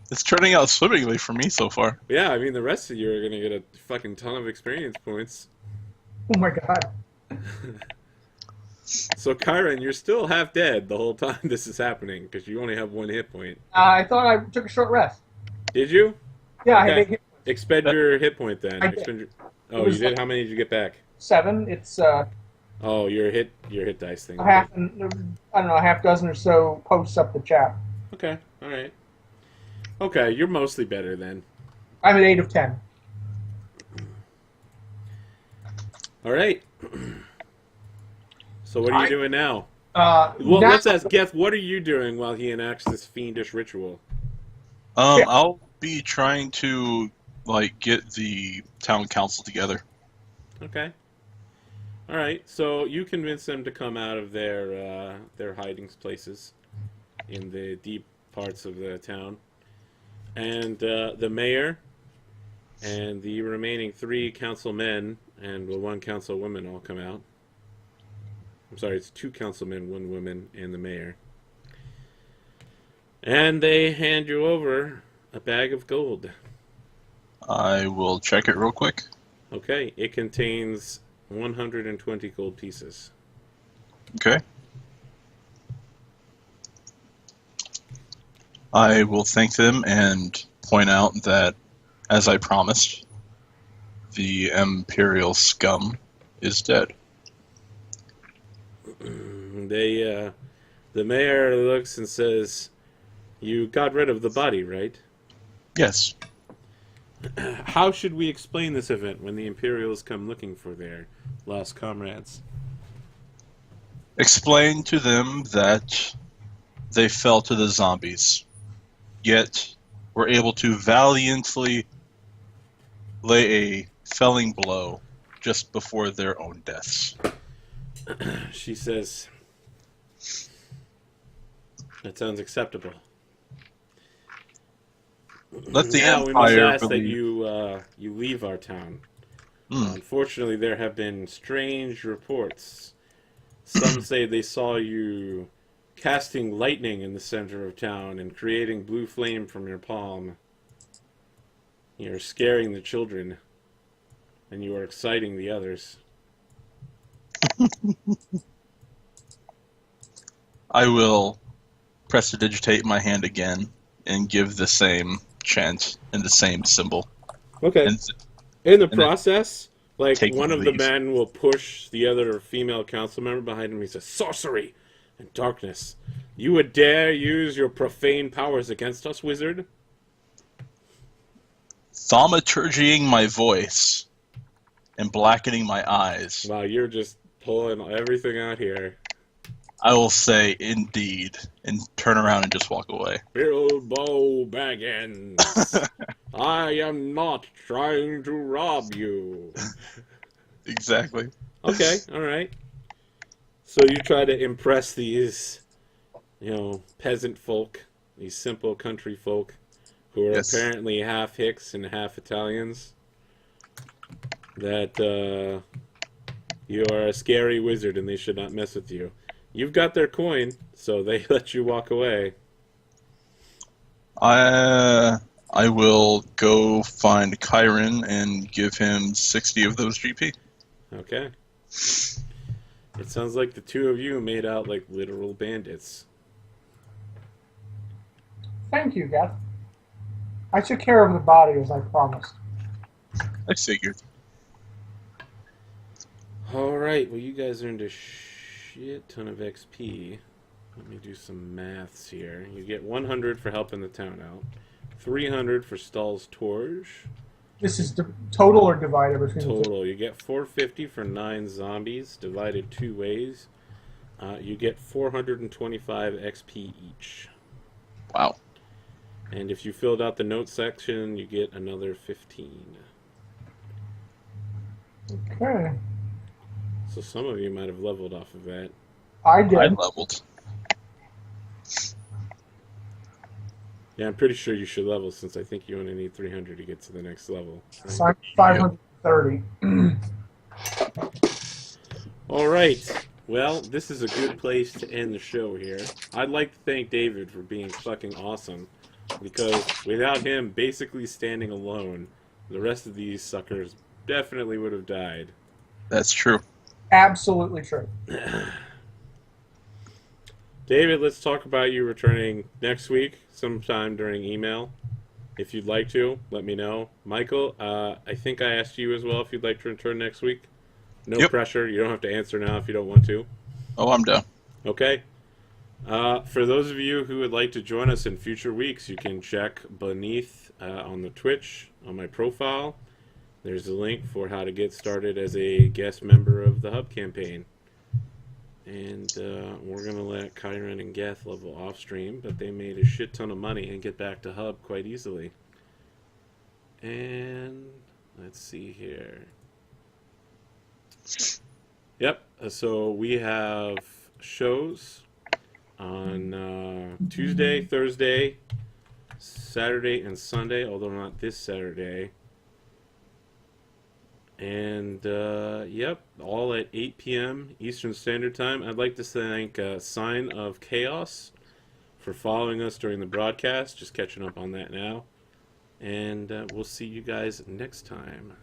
It's turning out swimmingly for me so far. Yeah, I mean, the rest of you are going to get a fucking ton of experience points. Oh my god. So, Chiron, you're still half dead the whole time this is happening, because you only have 1 hit point. I thought I took a short rest. Did you? Yeah, I Okay. had 8 hit points. Expend your hit point then. I did. Expend your... It Oh, was you did? like- How many did you get back? 7. It's Oh, your hit dice thing. a half, I don't know, a half dozen or so posts up the chat. Okay, alright. Okay, you're mostly better then. I'm at 8 of 10. Alright. So what are you doing now? Well, now- let's ask Geth, what are you doing while he enacts this fiendish ritual? I'll be trying to like get the town council together. Okay. Alright, so you convince them to come out of their hiding places in the deep parts of the town. And the mayor and the remaining 3 councilmen and 1 councilwoman all come out. I'm sorry, it's 2 councilmen, 1 woman, and the mayor. And they hand you over a bag of gold. I will check it real quick. Okay, it contains 120 gold pieces. Okay. I will thank them and point out that, as I promised, the Imperial scum is dead. The mayor looks and says, "You got rid of the body, right? Yes. How should we explain this event when the Imperials come looking for their lost comrades?" Explain to them that they fell to the zombies, yet were able to valiantly lay a felling blow just before their own deaths. She says, "That sounds acceptable. Let the Now we must Empire ask that believe. you leave our town. Hmm. Unfortunately, there have been strange reports. Some say they saw you casting lightning in the center of town and creating blue flame from your palm. You're scaring the children, and you are exciting the others." I will prestidigitate my hand again and give the same chant and the same symbol. Okay. In the And then process, like take one one of of the these. men will push the other female council member behind him. He says, "Sorcery and darkness. You would dare use your profane powers against us, wizard?" Thaumaturgying my voice and blackening my eyes. Wow, you're just pulling everything out here. I will say indeed and turn around and just walk away. Bilbo Baggins, I am not trying to rob you. Exactly. Okay, all right. So you try to impress these, peasant folk, these simple country folk, who are Yes. apparently half Hicks and half Italians, that you are a scary wizard and they should not mess with you. You've got their coin, so they let you walk away. I will go find Kyron and give him 60 of those GP. Okay. It sounds like the two of you made out like literal bandits. Thank you, Geth. I took care of the body as I promised. I figured. Alright, well, you guys earned a shit ton of XP. Let me do some maths here. You get 100 for helping the town out, 300 for Stahl's Torch. This is total or divided between the two? Total. You get 450 for 9 zombies, divided 2 ways. You get 425 XP each. Wow. And if you filled out the note section, you get another 15. Okay. So some of you might have leveled off of that. I did. I leveled. Yeah, I'm pretty sure you should level since I think you only need 300 to get to the next level. So I'm 530. All right. Well, this is a good place to end the show here. I'd like to thank David for being fucking awesome, because without him basically standing alone, the rest of these suckers definitely would have died. That's true. Absolutely true. David, let's talk about you returning next week, sometime during email. If you'd like to, let me know. Michael, I think I asked you as well if you'd like to return next week. No Yep. pressure. You don't have to answer now if you don't want to. Oh, I'm down. Okay. For those of you who would like to join us in future weeks, you can check beneath on the Twitch, on my profile. There's a link for how to get started as a guest member of the Hub campaign. And we're going to let Kyron and Geth level off stream, but they made a shit ton of money and get back to Hub quite easily. And let's see here. Yep, so we have shows on Tuesday, Thursday, Saturday, and Sunday, although not this Saturday. And, yep, all at 8 p.m. Eastern Standard Time. I'd like to thank Sign of Chaos for following us during the broadcast. Just catching up on that now. And we'll see you guys next time.